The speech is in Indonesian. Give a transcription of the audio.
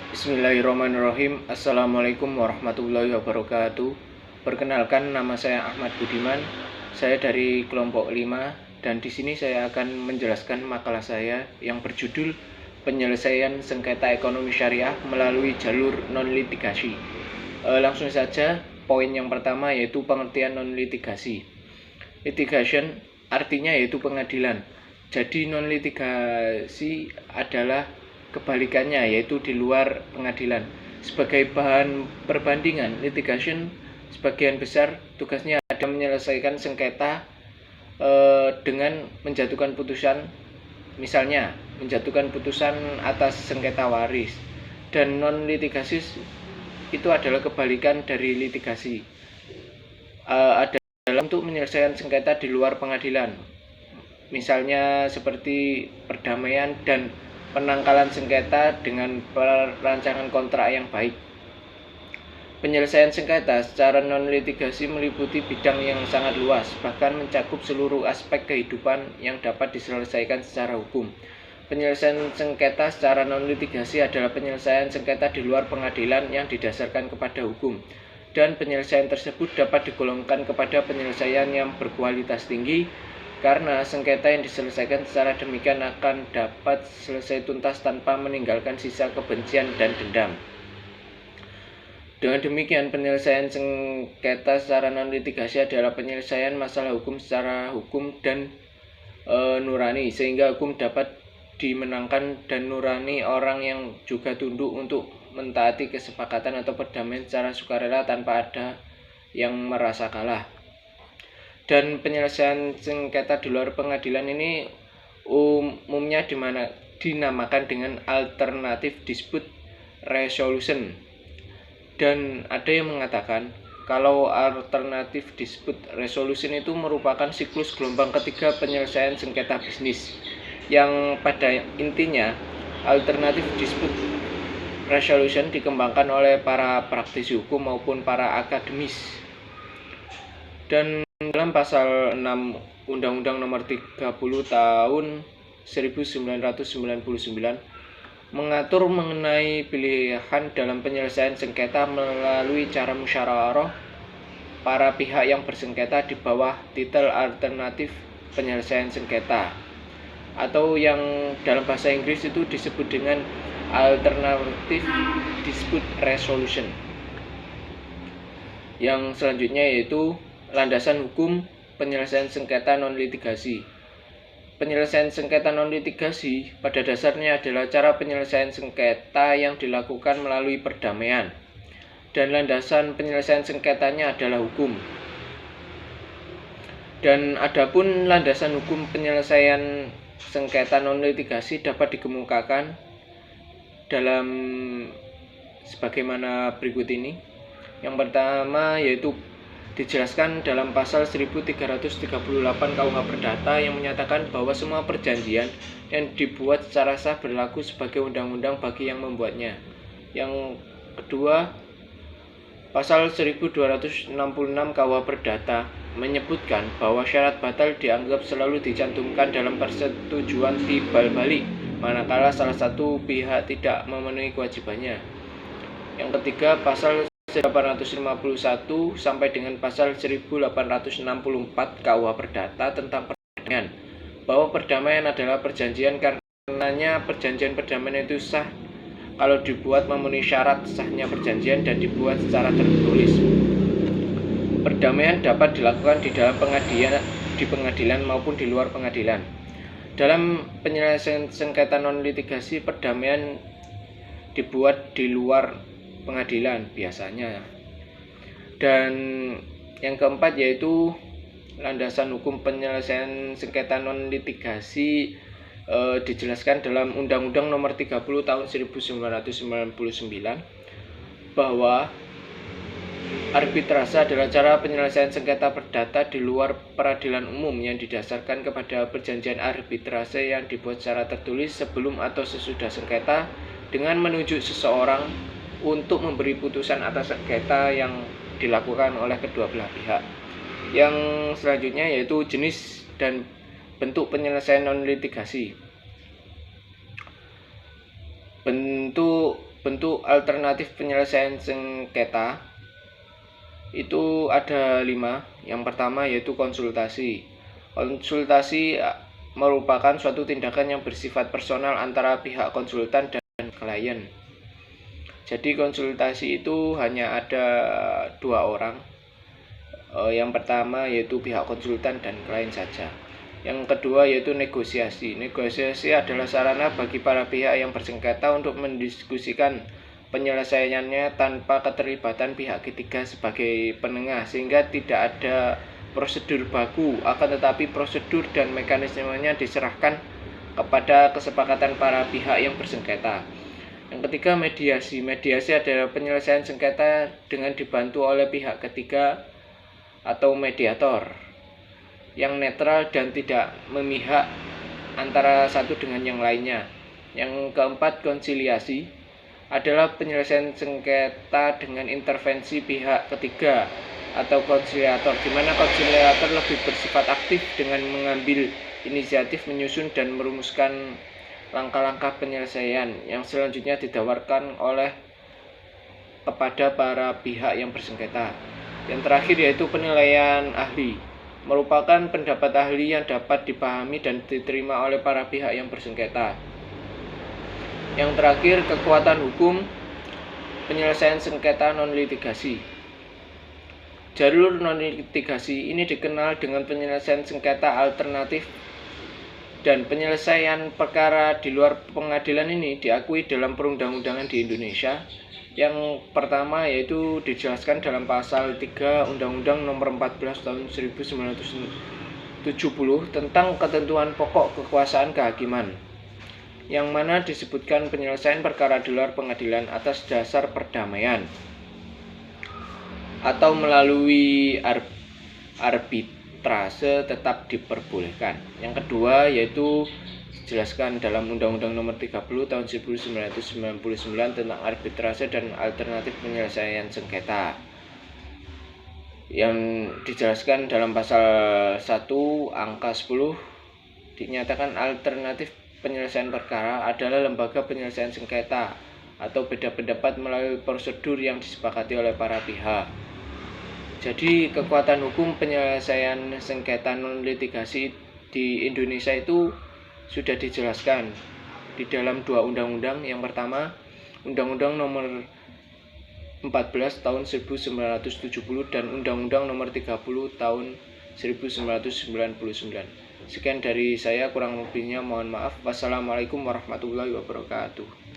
Bismillahirrahmanirrahim. Assalamualaikum warahmatullahi wabarakatuh. Perkenalkan, nama saya Ahmad Budiman. Saya dari kelompok 5 dan di sini saya akan menjelaskan makalah saya yang berjudul Penyelesaian Sengketa Ekonomi Syariah melalui Jalur Non-Litigasi. Langsung saja, poin yang pertama yaitu pengertian non-litigasi. Litigation artinya yaitu pengadilan. Jadi non-litigasi adalah kebalikannya, yaitu di luar pengadilan. Sebagai bahan perbandingan, litigation sebagian besar tugasnya ada menyelesaikan sengketa dengan menjatuhkan putusan, misalnya menjatuhkan putusan atas sengketa waris. Dan non-litigasi itu adalah kebalikan dari litigasi, adalah untuk menyelesaikan sengketa di luar pengadilan, misalnya seperti perdamaian dan penangkalan sengketa dengan perancangan kontrak yang baik. Penyelesaian sengketa secara non-litigasi meliputi bidang yang sangat luas, bahkan mencakup seluruh aspek kehidupan yang dapat diselesaikan secara hukum. Penyelesaian sengketa secara non-litigasi adalah penyelesaian sengketa di luar pengadilan yang didasarkan kepada hukum, dan penyelesaian tersebut dapat digolongkan kepada penyelesaian yang berkualitas tinggi, karena sengketa yang diselesaikan secara demikian akan dapat selesai tuntas tanpa meninggalkan sisa kebencian dan dendam. Dengan demikian, penyelesaian sengketa secara non-litigasi adalah penyelesaian masalah hukum secara hukum dan nurani, sehingga hukum dapat dimenangkan dan nurani orang yang juga tunduk untuk mentaati kesepakatan atau perdamaian secara sukarela tanpa ada yang merasa kalah. Dan penyelesaian sengketa di luar pengadilan ini umumnya dinamakan dengan alternative dispute resolution. Dan ada yang mengatakan kalau alternative dispute resolution itu merupakan siklus gelombang ketiga penyelesaian sengketa bisnis, yang pada intinya alternative dispute resolution dikembangkan oleh para praktisi hukum maupun para akademis. Dan dalam pasal 6 Undang-Undang Nomor 30 Tahun 1999 mengatur mengenai pilihan dalam penyelesaian sengketa melalui cara musyawarah para pihak yang bersengketa di bawah titel alternatif penyelesaian sengketa, atau yang dalam bahasa Inggris itu disebut dengan alternative dispute resolution. Yang selanjutnya yaitu landasan hukum penyelesaian sengketa non-litigasi. Penyelesaian sengketa non-litigasi pada dasarnya adalah cara penyelesaian sengketa yang dilakukan melalui perdamaian, dan landasan penyelesaian sengketanya adalah hukum. Dan adapun landasan hukum penyelesaian sengketa non-litigasi dapat dikemukakan dalam sebagaimana berikut ini. Yang pertama yaitu dijelaskan dalam pasal 1338 KUH Perdata yang menyatakan bahwa semua perjanjian yang dibuat secara sah berlaku sebagai undang-undang bagi yang membuatnya. Yang kedua, pasal 1266 KUH Perdata menyebutkan bahwa syarat batal dianggap selalu dicantumkan dalam persetujuan timbal balik manakala salah satu pihak tidak memenuhi kewajibannya. Yang ketiga, pasal 1851 sampai dengan pasal 1864 KUH Perdata tentang perdamaian, bahwa perdamaian adalah perjanjian karenanya perjanjian perdamaian itu sah kalau dibuat memenuhi syarat sahnya perjanjian dan dibuat secara tertulis. Perdamaian dapat dilakukan di dalam pengadilan maupun di luar pengadilan. Dalam penyelesaian sengketa non-litigasi, perdamaian dibuat di luar pengadilan biasanya. Dan yang keempat yaitu landasan hukum penyelesaian sengketa non-litigasi dijelaskan dalam Undang-Undang Nomor 30 Tahun 1999 bahwa arbitrase adalah cara penyelesaian sengketa perdata di luar peradilan umum yang didasarkan kepada perjanjian arbitrase yang dibuat secara tertulis sebelum atau sesudah sengketa dengan menunjuk seseorang untuk memberi putusan atas sengketa yang dilakukan oleh kedua belah pihak. Yang selanjutnya yaitu jenis dan bentuk penyelesaian non-litigasi. Bentuk bentuk alternatif penyelesaian sengketa itu ada 5. Yang pertama yaitu konsultasi. Konsultasi merupakan suatu tindakan yang bersifat personal antara pihak konsultan dan klien. Jadi konsultasi itu hanya ada 2 orang. Yang pertama yaitu pihak konsultan dan klien saja. Yang kedua yaitu negosiasi. Negosiasi adalah sarana bagi para pihak yang bersengketa untuk mendiskusikan penyelesaiannya tanpa keterlibatan pihak ketiga sebagai penengah, sehingga tidak ada prosedur baku, akan tetapi prosedur dan mekanismenya diserahkan kepada kesepakatan para pihak yang bersengketa. Yang ketiga, mediasi. Mediasi adalah penyelesaian sengketa dengan dibantu oleh pihak ketiga atau mediator yang netral dan tidak memihak antara satu dengan yang lainnya. Yang keempat, konsiliasi adalah penyelesaian sengketa dengan intervensi pihak ketiga atau konsiliator, di mana konsiliator lebih bersifat aktif dengan mengambil inisiatif menyusun dan merumuskan langkah-langkah penyelesaian yang selanjutnya ditawarkan oleh kepada para pihak yang bersengketa. Yang terakhir yaitu penilaian ahli, merupakan pendapat ahli yang dapat dipahami dan diterima oleh para pihak yang bersengketa. Yang terakhir, kekuatan hukum penyelesaian sengketa non-litigasi. Jalur non-litigasi ini dikenal dengan penyelesaian sengketa alternatif, dan penyelesaian perkara di luar pengadilan ini diakui dalam perundang-undangan di Indonesia. Yang pertama yaitu dijelaskan dalam pasal 3 Undang-Undang Nomor 14 Tahun 1970 tentang ketentuan pokok kekuasaan kehakiman, yang mana disebutkan penyelesaian perkara di luar pengadilan atas dasar perdamaian atau melalui arbitrase tetap diperbolehkan. Yang kedua yaitu dijelaskan dalam Undang-Undang Nomor 30 Tahun 1999 tentang arbitrase dan alternatif penyelesaian sengketa, yang dijelaskan dalam pasal 1 angka 10 dinyatakan alternatif penyelesaian perkara adalah lembaga penyelesaian sengketa atau beda pendapat melalui prosedur yang disepakati oleh para pihak. Jadi kekuatan hukum penyelesaian sengketa non-litigasi di Indonesia itu sudah dijelaskan di dalam 2 undang-undang. Yang pertama, Undang-Undang Nomor 14 Tahun 1970 dan Undang-Undang Nomor 30 Tahun 1999. Sekian dari saya, kurang lebihnya mohon maaf. Wassalamualaikum warahmatullahi wabarakatuh.